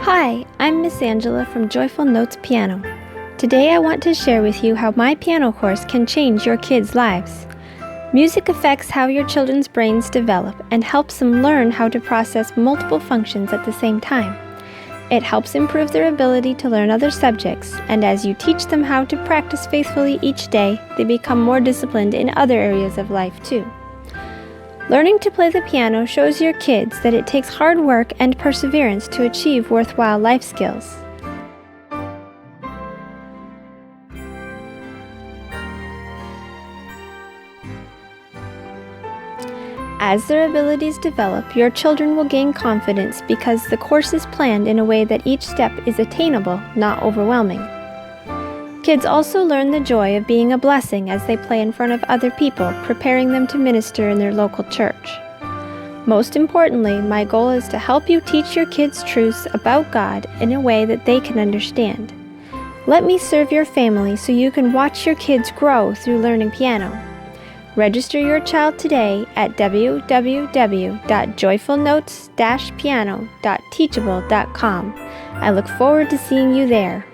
Hi, I'm Miss Angela from Joyful Notes Piano. Today I want to share with you how my piano course can change your kids' lives. Music affects how your children's brains develop and helps them learn how to process multiple functions at the same time. It helps improve their ability to learn other subjects, and as you teach them how to practice faithfully each day, they become more disciplined in other areas of life too. Learning to play the piano shows your kids that it takes hard work and perseverance to achieve worthwhile life skills. As their abilities develop, your children will gain confidence because the course is planned in a way that each step is attainable, not overwhelming. Kids also learn the joy of being a blessing as they play in front of other people, preparing them to minister in their local church. Most importantly, my goal is to help you teach your kids truths about God in a way that they can understand. Let me serve your family so you can watch your kids grow through learning piano. Register your child today at www.joyfulnotes-piano.teachable.com. I look forward to seeing you there.